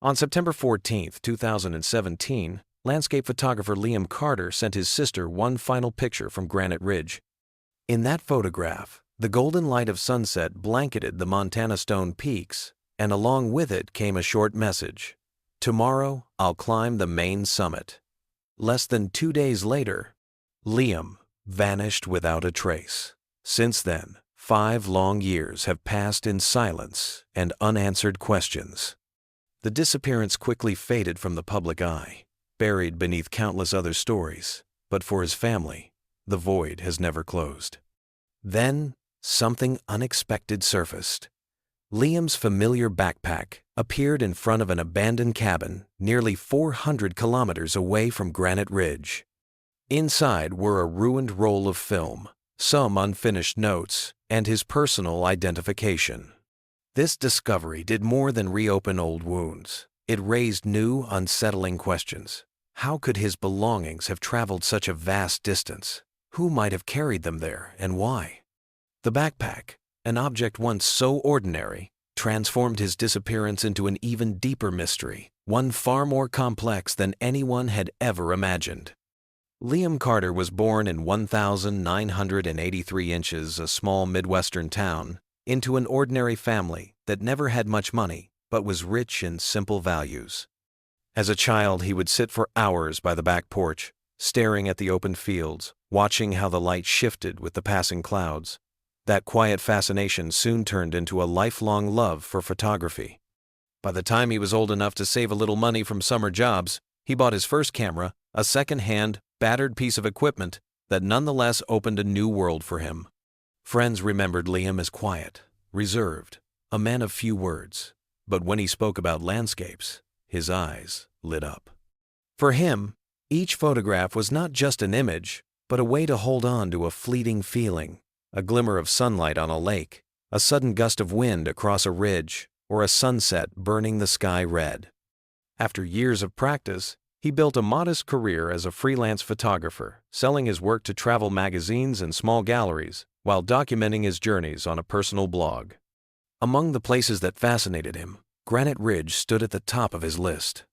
On September 14, 2017, landscape photographer Liam Carter sent his sister one final picture from Granite Ridge. In that photograph, the golden light of sunset blanketed the Montana Stone Peaks, and along with it came a short message: "Tomorrow, I'll climb the main summit." Less than 2 days later, Liam vanished without a trace. Since then, 5 long years have passed in silence and unanswered questions. The disappearance quickly faded from the public eye, buried beneath countless other stories, but for his family, the void has never closed. Then, something unexpected surfaced. Liam's familiar backpack appeared in front of an abandoned cabin nearly 400 kilometers away from Granite Ridge. Inside were a ruined roll of film, some unfinished notes, and his personal identification. This discovery did more than reopen old wounds. It raised new, unsettling questions. How could his belongings have traveled such a vast distance? Who might have carried them there, and why? The backpack, an object once so ordinary, transformed his disappearance into an even deeper mystery, one far more complex than anyone had ever imagined. Liam Carter was born in 1,983 inches, a small Midwestern town, into an ordinary family that never had much money but was rich in simple values. As a child, he would sit for hours by the back porch, staring at the open fields, watching how the light shifted with the passing clouds. That quiet fascination soon turned into a lifelong love for photography. By the time he was old enough to save a little money from summer jobs, he bought his first camera, a second-hand, battered piece of equipment that nonetheless opened a new world for him. Friends remembered Liam as quiet, reserved, a man of few words, but when he spoke about landscapes, his eyes lit up. For him, each photograph was not just an image, but a way to hold on to a fleeting feeling, a glimmer of sunlight on a lake, a sudden gust of wind across a ridge, or a sunset burning the sky red. After years of practice, he built a modest career as a freelance photographer, selling his work to travel magazines and small galleries, while documenting his journeys on a personal blog. Among the places that fascinated him, Granite Ridge stood at the top of his list.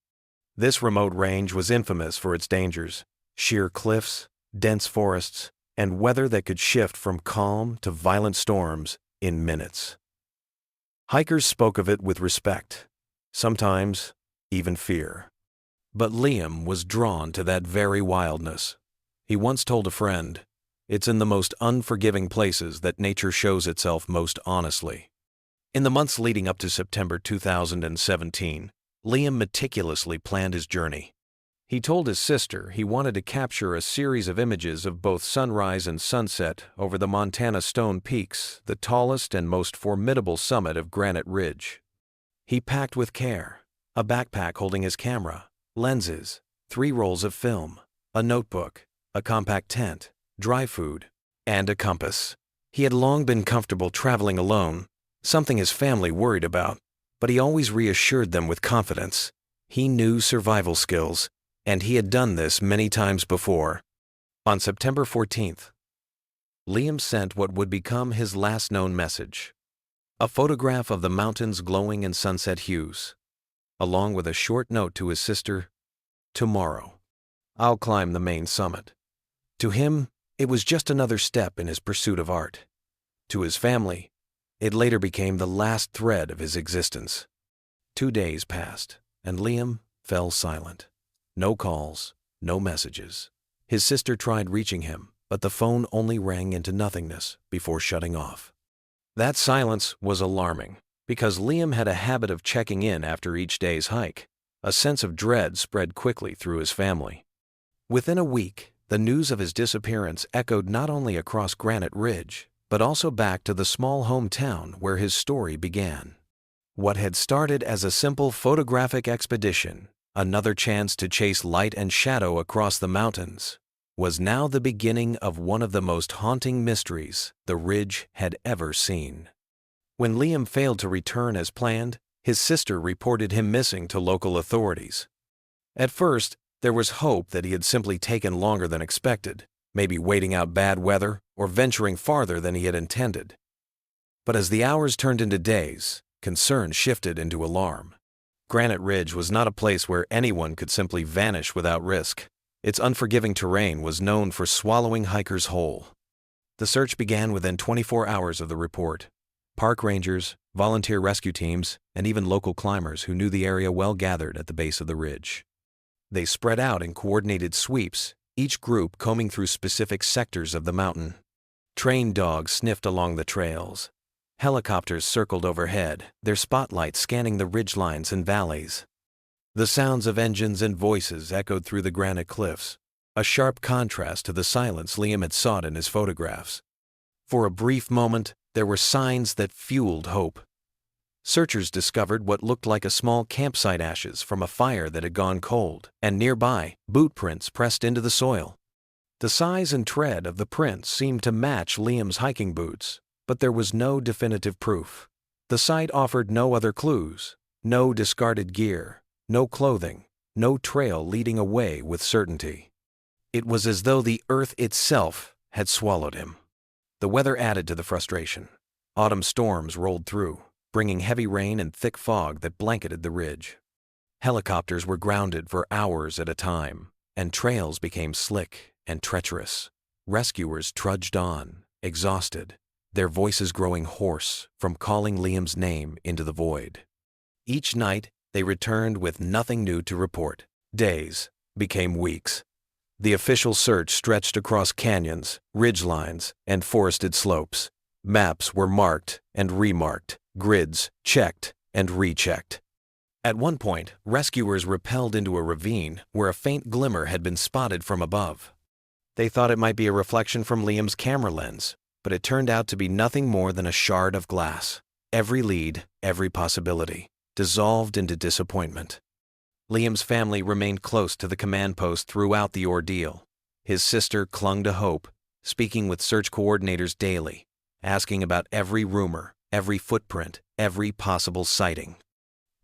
This remote range was infamous for its dangers: sheer cliffs, dense forests, and weather that could shift from calm to violent storms in minutes. Hikers spoke of it with respect, sometimes even fear. But Liam was drawn to that very wildness. He once told a friend, "It's in the most unforgiving places that nature shows itself most honestly." In the months leading up to September 2017, Liam meticulously planned his journey. He told his sister he wanted to capture a series of images of both sunrise and sunset over the Montana Stone Peaks, the tallest and most formidable summit of Granite Ridge. He packed with care, a backpack holding his camera, lenses, 3 rolls of film, a notebook, a compact tent, dry food, and a compass. He had long been comfortable traveling alone, something his family worried about, but he always reassured them with confidence. He knew survival skills, and he had done this many times before. On September 14th, Liam sent what would become his last known message: a photograph of the mountains glowing in sunset hues, along with a short note to his sister: "Tomorrow, I'll climb the main summit." To him, it was just another step in his pursuit of art. To his family, it later became the last thread of his existence. 2 days passed, and Liam fell silent. No calls, no messages. His sister tried reaching him, but the phone only rang into nothingness before shutting off. That silence was alarming, because Liam had a habit of checking in after each day's hike. A sense of dread spread quickly through his family. Within a week, the news of his disappearance echoed not only across Granite Ridge, but also back to the small hometown where his story began. What had started as a simple photographic expedition, another chance to chase light and shadow across the mountains, was now the beginning of one of the most haunting mysteries the Ridge had ever seen. When Liam failed to return as planned, his sister reported him missing to local authorities. At first, there was hope that he had simply taken longer than expected, maybe waiting out bad weather or venturing farther than he had intended. But as the hours turned into days, concern shifted into alarm. Granite Ridge was not a place where anyone could simply vanish without risk. Its unforgiving terrain was known for swallowing hikers whole. The search began within 24 hours of the report. Park rangers, volunteer rescue teams, and even local climbers who knew the area well gathered at the base of the ridge. They spread out in coordinated sweeps, each group combing through specific sectors of the mountain. Trained dogs sniffed along the trails. Helicopters circled overhead, their spotlights scanning the ridgelines and valleys. The sounds of engines and voices echoed through the granite cliffs, a sharp contrast to the silence Liam had sought in his photographs. For a brief moment, there were signs that fueled hope. Searchers discovered what looked like a small campsite ashes from a fire that had gone cold, and nearby, boot prints pressed into the soil. The size and tread of the prints seemed to match Liam's hiking boots, but there was no definitive proof. The site offered no other clues, no discarded gear, no clothing, no trail leading away with certainty. It was as though the earth itself had swallowed him. The weather added to the frustration. Autumn storms rolled through, bringing heavy rain and thick fog that blanketed the ridge. Helicopters were grounded for hours at a time, and trails became slick and treacherous. Rescuers trudged on, exhausted, their voices growing hoarse from calling Liam's name into the void. Each night, they returned with nothing new to report. Days became weeks. The official search stretched across canyons, ridgelines, and forested slopes. Maps were marked and remarked, grids checked and rechecked. At one point, rescuers rappelled into a ravine where a faint glimmer had been spotted from above. They thought it might be a reflection from Liam's camera lens, but it turned out to be nothing more than a shard of glass. Every lead, every possibility, dissolved into disappointment. Liam's family remained close to the command post throughout the ordeal. His sister clung to hope, speaking with search coordinators daily, asking about every rumor, every footprint, every possible sighting.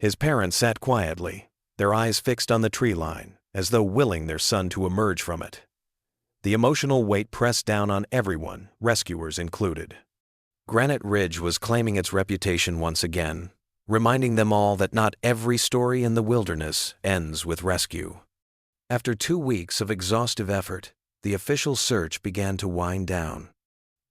His parents sat quietly, their eyes fixed on the tree line, as though willing their son to emerge from it. The emotional weight pressed down on everyone, rescuers included. Granite Ridge was claiming its reputation once again, reminding them all that not every story in the wilderness ends with rescue. After 2 weeks of exhaustive effort, the official search began to wind down.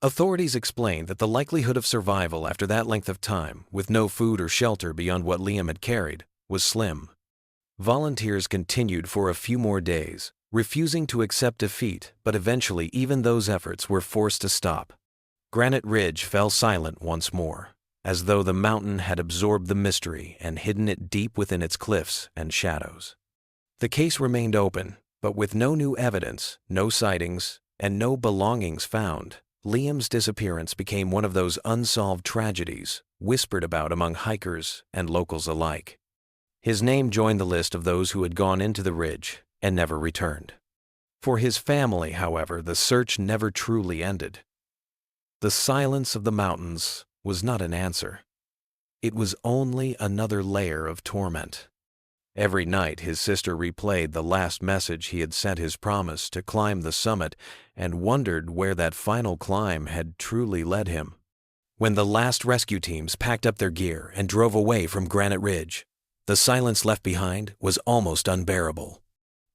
Authorities explained that the likelihood of survival after that length of time, with no food or shelter beyond what Liam had carried, was slim. Volunteers continued for a few more days, refusing to accept defeat, but eventually even those efforts were forced to stop. Granite Ridge fell silent once more, as though the mountain had absorbed the mystery and hidden it deep within its cliffs and shadows. The case remained open, but with no new evidence, no sightings, and no belongings found, Liam's disappearance became one of those unsolved tragedies whispered about among hikers and locals alike. His name joined the list of those who had gone into the ridge and never returned. For his family, however, the search never truly ended. The silence of the mountains was not an answer. It was only another layer of torment. Every night his sister replayed the last message he had sent, his promise to climb the summit, and wondered where that final climb had truly led him. When the last rescue teams packed up their gear and drove away from Granite Ridge, the silence left behind was almost unbearable.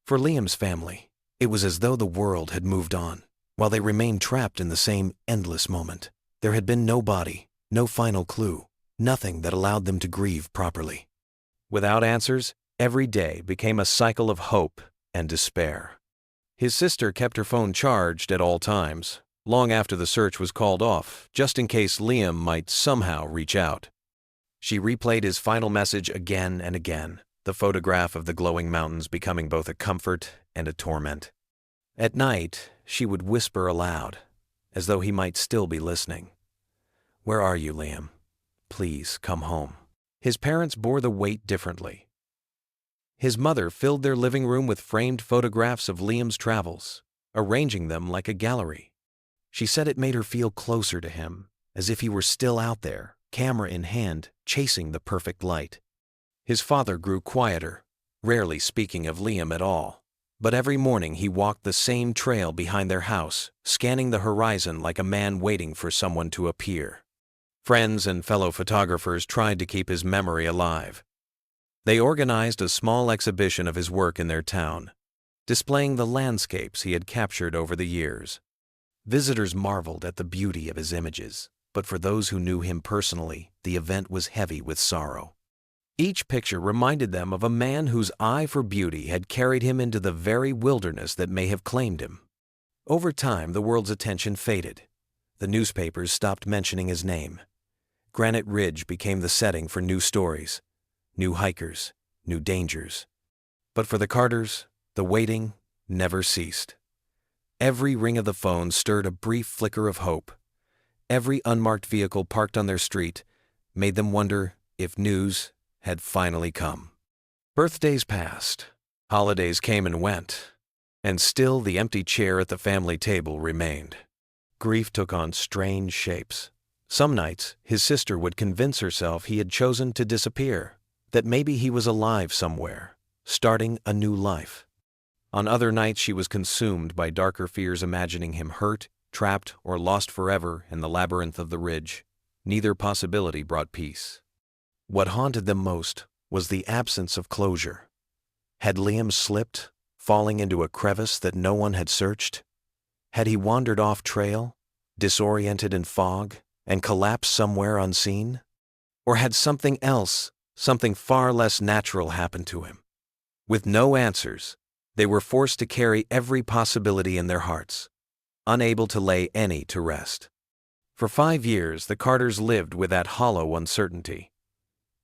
For Liam's family, it was as though the world had moved on, while they remained trapped in the same endless moment. There had been no body, no final clue, nothing that allowed them to grieve properly. Without answers, every day became a cycle of hope and despair. His sister kept her phone charged at all times, long after the search was called off, just in case Liam might somehow reach out. She replayed his final message again and again, the photograph of the glowing mountains becoming both a comfort and a torment. At night, she would whisper aloud, as though he might still be listening. "Where are you, Liam? Please come home." His parents bore the weight differently. His mother filled their living room with framed photographs of Liam's travels, arranging them like a gallery. She said it made her feel closer to him, as if he were still out there, camera in hand, chasing the perfect light. His father grew quieter, rarely speaking of Liam at all, but every morning he walked the same trail behind their house, scanning the horizon like a man waiting for someone to appear. Friends and fellow photographers tried to keep his memory alive. They organized a small exhibition of his work in their town, displaying the landscapes he had captured over the years. Visitors marveled at the beauty of his images, but for those who knew him personally, the event was heavy with sorrow. Each picture reminded them of a man whose eye for beauty had carried him into the very wilderness that may have claimed him. Over time, the world's attention faded. The newspapers stopped mentioning his name. Granite Ridge became the setting for new stories, new hikers, new dangers. But for the Carters, the waiting never ceased. Every ring of the phone stirred a brief flicker of hope. Every unmarked vehicle parked on their street made them wonder if news had finally come. Birthdays passed, holidays came and went, and still the empty chair at the family table remained. Grief took on strange shapes. Some nights, his sister would convince herself he had chosen to disappear, that maybe he was alive somewhere, starting a new life. On other nights, she was consumed by darker fears, imagining him hurt, trapped, or lost forever in the labyrinth of the ridge. Neither possibility brought peace. What haunted them most was the absence of closure. Had Liam slipped, falling into a crevice that no one had searched? Had he wandered off trail, disoriented in fog, and collapsed somewhere unseen? Or had something else, something far less natural, happened to him? With no answers, they were forced to carry every possibility in their hearts, unable to lay any to rest. For 5 years, the Carters lived with that hollow uncertainty.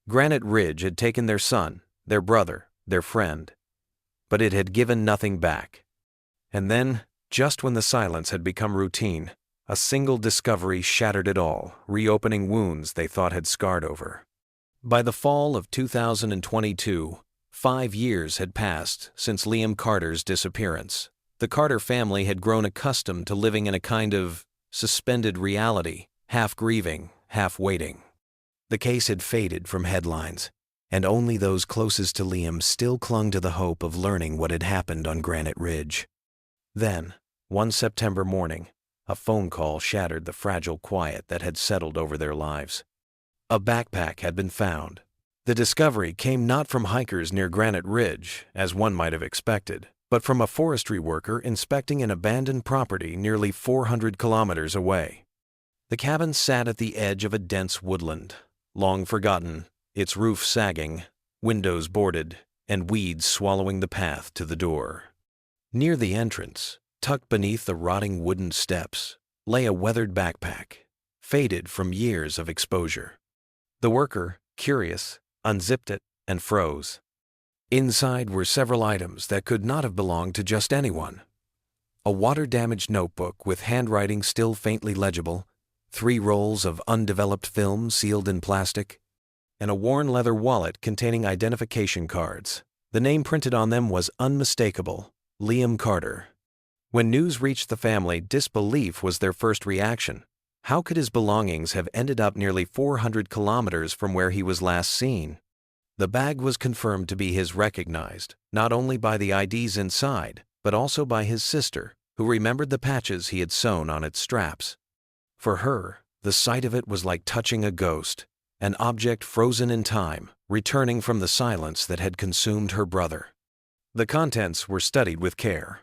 Granite Ridge had taken their son, their brother, their friend, but it had given nothing back. And then, just when the silence had become routine, a single discovery shattered it all, reopening wounds they thought had scarred over. By the fall of 2022, 5 years had passed since Liam Carter's disappearance. The Carter family had grown accustomed to living in a kind of suspended reality, half grieving, half waiting. The case had faded from headlines, and only those closest to Liam still clung to the hope of learning what had happened on Granite Ridge. Then, one September morning, a phone call shattered the fragile quiet that had settled over their lives. A backpack had been found. The discovery came not from hikers near Granite Ridge, as one might have expected, but from a forestry worker inspecting an abandoned property nearly 400 kilometers away. The cabin sat at the edge of a dense woodland, long forgotten, its roof sagging, windows boarded, and weeds swallowing the path to the door. Near the entrance, tucked beneath the rotting wooden steps, lay a weathered backpack, faded from years of exposure. The worker, curious, unzipped it and froze. Inside were several items that could not have belonged to just anyone. A water-damaged notebook with handwriting still faintly legible, 3 rolls of undeveloped film sealed in plastic, and a worn leather wallet containing identification cards. The name printed on them was unmistakable: Liam Carter. When news reached the family, disbelief was their first reaction. How could his belongings have ended up nearly 400 kilometers from where he was last seen? The bag was confirmed to be his, recognized not only by the IDs inside, but also by his sister, who remembered the patches he had sewn on its straps. For her, the sight of it was like touching a ghost, an object frozen in time, returning from the silence that had consumed her brother. The contents were studied with care.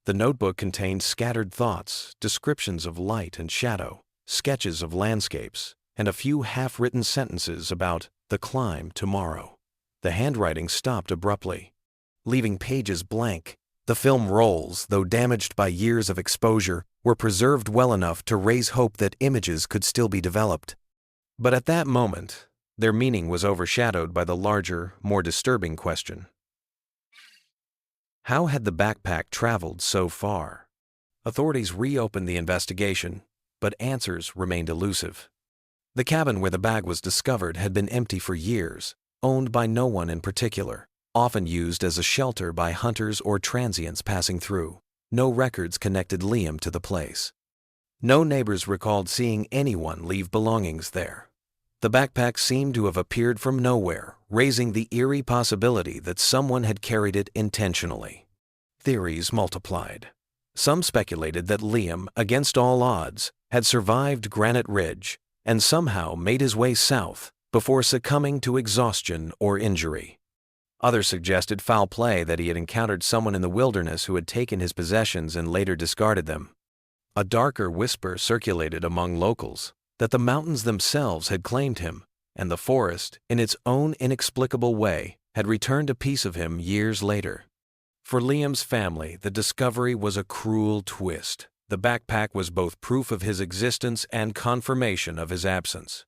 The notebook contained scattered thoughts, descriptions of light and shadow, sketches of landscapes, and a few half-written sentences about the climb tomorrow. The handwriting stopped abruptly, leaving pages blank. The film rolls, though damaged by years of exposure, were preserved well enough to raise hope that images could still be developed. But at that moment, their meaning was overshadowed by the larger, more disturbing question. How had the backpack traveled so far? Authorities reopened the investigation, but answers remained elusive. The cabin where the bag was discovered had been empty for years, owned by no one in particular, often used as a shelter by hunters or transients passing through. No records connected Liam to the place. No neighbors recalled seeing anyone leave belongings there. The backpack seemed to have appeared from nowhere, raising the eerie possibility that someone had carried it intentionally. Theories multiplied. Some speculated that Liam, against all odds, had survived Granite Ridge and somehow made his way south before succumbing to exhaustion or injury. Others suggested foul play, that he had encountered someone in the wilderness who had taken his possessions and later discarded them. A darker whisper circulated among locals that the mountains themselves had claimed him, and the forest, in its own inexplicable way, had returned a piece of him years later. For Liam's family, the discovery was a cruel twist. The backpack was both proof of his existence and confirmation of his absence.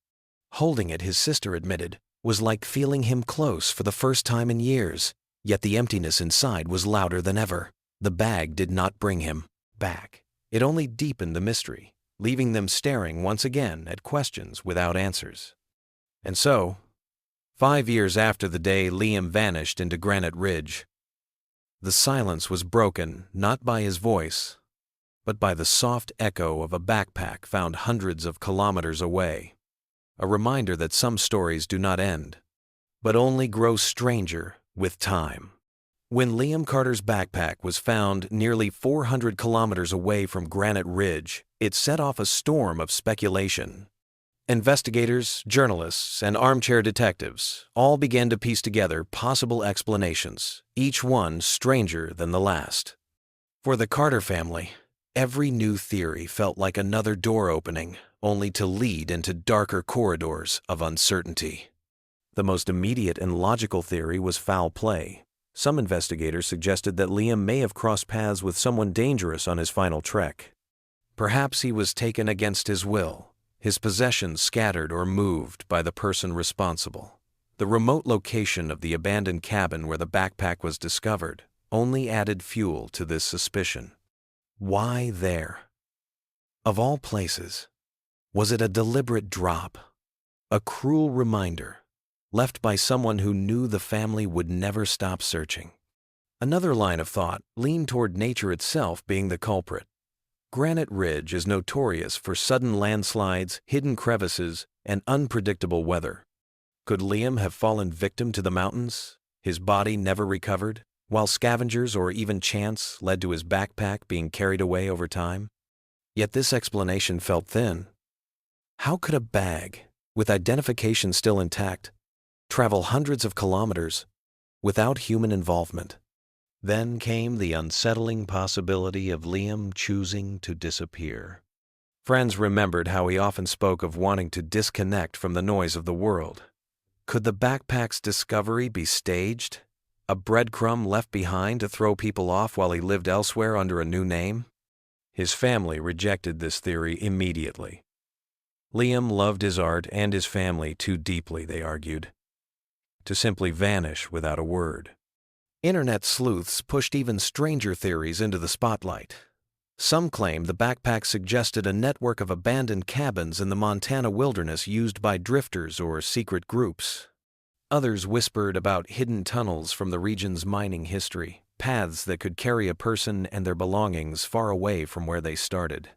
Holding it, his sister admitted, was like feeling him close for the first time in years, yet the emptiness inside was louder than ever. The bag did not bring him back. It only deepened the mystery, leaving them staring once again at questions without answers. And so, 5 years after the day Liam vanished into Granite Ridge, the silence was broken not by his voice, but by the soft echo of a backpack found hundreds of kilometers away. A reminder that some stories do not end, but only grow stranger with time. When Liam Carter's backpack was found nearly 400 kilometers away from Granite Ridge, it set off a storm of speculation. Investigators, journalists, and armchair detectives all began to piece together possible explanations, each one stranger than the last. For the Carter family, every new theory felt like another door opening, only to lead into darker corridors of uncertainty. The most immediate and logical theory was foul play. Some investigators suggested that Liam may have crossed paths with someone dangerous on his final trek. Perhaps he was taken against his will, his possessions scattered or moved by the person responsible. The remote location of the abandoned cabin where the backpack was discovered only added fuel to this suspicion. Why there? Of all places, was it a deliberate drop? A cruel reminder, left by someone who knew the family would never stop searching? Another line of thought leaned toward nature itself being the culprit. Granite Ridge is notorious for sudden landslides, hidden crevices, and unpredictable weather. Could Liam have fallen victim to the mountains, his body never recovered, while scavengers or even chance led to his backpack being carried away over time? Yet this explanation felt thin. How could a bag, with identification still intact, travel hundreds of kilometers without human involvement? Then came the unsettling possibility of Liam choosing to disappear. Friends remembered how he often spoke of wanting to disconnect from the noise of the world. Could the backpack's discovery be staged? A breadcrumb left behind to throw people off while he lived elsewhere under a new name? His family rejected this theory immediately. Liam loved his art and his family too deeply, they argued, to simply vanish without a word. Internet sleuths pushed even stranger theories into the spotlight. Some claimed the backpack suggested a network of abandoned cabins in the Montana wilderness used by drifters or secret groups. Others whispered about hidden tunnels from the region's mining history, paths that could carry a person and their belongings far away from where they started.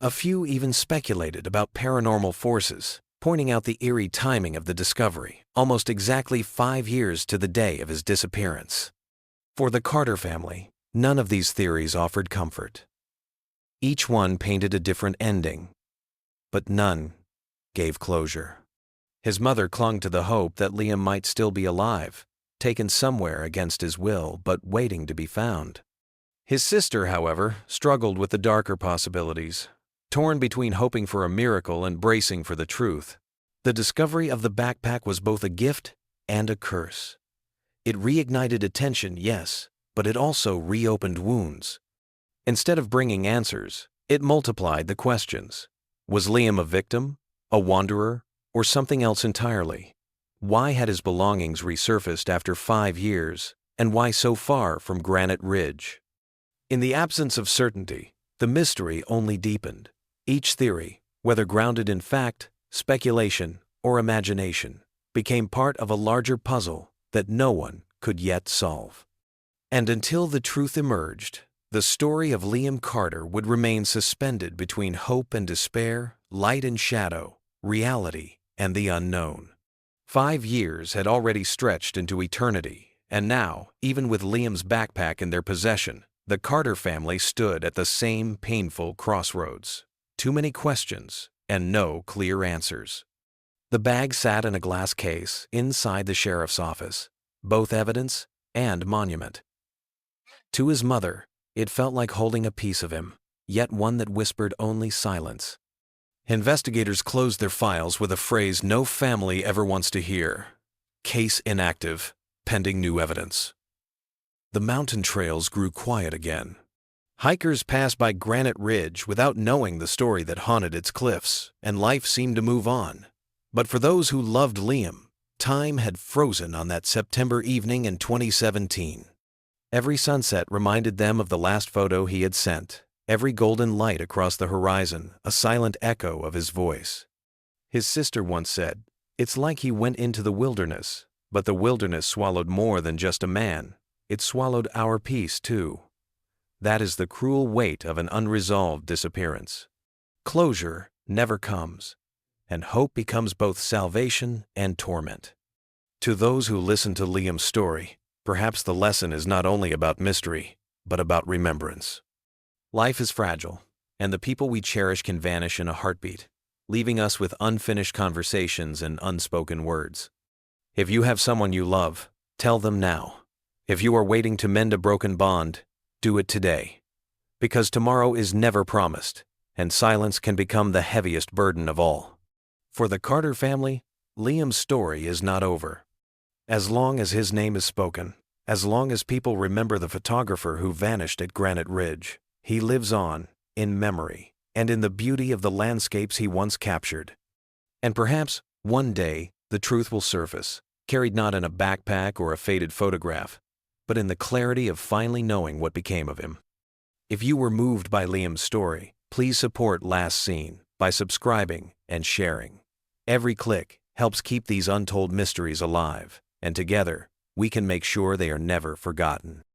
A few even speculated about paranormal forces, pointing out the eerie timing of the discovery, almost exactly 5 years to the day of his disappearance. For the Carter family, none of these theories offered comfort. Each one painted a different ending, but none gave closure. His mother clung to the hope that Liam might still be alive, taken somewhere against his will, but waiting to be found. His sister, however, struggled with the darker possibilities, torn between hoping for a miracle and bracing for the truth. The discovery of the backpack was both a gift and a curse. It reignited attention, yes, but it also reopened wounds. Instead of bringing answers, it multiplied the questions. Was Liam a victim, a wanderer, or something else entirely? Why had his belongings resurfaced after 5 years, and why so far from Granite Ridge? In the absence of certainty, the mystery only deepened. Each theory, whether grounded in fact, speculation, or imagination, became part of a larger puzzle that no one could yet solve. And until the truth emerged, the story of Liam Carter would remain suspended between hope and despair, light and shadow, reality and the unknown. 5 years had already stretched into eternity, and now, even with Liam's backpack in their possession, the Carter family stood at the same painful crossroads. Too many questions and no clear answers. The bag sat in a glass case inside the sheriff's office, both evidence and monument. To his mother, it felt like holding a piece of him, yet one that whispered only silence. Investigators closed their files with a phrase no family ever wants to hear: case inactive, pending new evidence. The mountain trails grew quiet again. Hikers passed by Granite Ridge without knowing the story that haunted its cliffs, and life seemed to move on. But for those who loved Liam, time had frozen on that September evening in 2017. Every sunset reminded them of the last photo he had sent, every golden light across the horizon a silent echo of his voice. His sister once said, "It's like he went into the wilderness, but the wilderness swallowed more than just a man. It swallowed our peace, too." That is the cruel weight of an unresolved disappearance. Closure never comes, and hope becomes both salvation and torment. To those who listen to Liam's story, perhaps the lesson is not only about mystery, but about remembrance. Life is fragile, and the people we cherish can vanish in a heartbeat, leaving us with unfinished conversations and unspoken words. If you have someone you love, tell them now. If you are waiting to mend a broken bond, do it today. Because tomorrow is never promised, and silence can become the heaviest burden of all. For the Carter family, Liam's story is not over. As long as his name is spoken, as long as people remember the photographer who vanished at Granite Ridge, he lives on, in memory, and in the beauty of the landscapes he once captured. And perhaps, one day, the truth will surface, carried not in a backpack or a faded photograph, but in the clarity of finally knowing what became of him. If you were moved by Liam's story, please support Last Seen by subscribing and sharing. Every click helps keep these untold mysteries alive, and together, we can make sure they are never forgotten.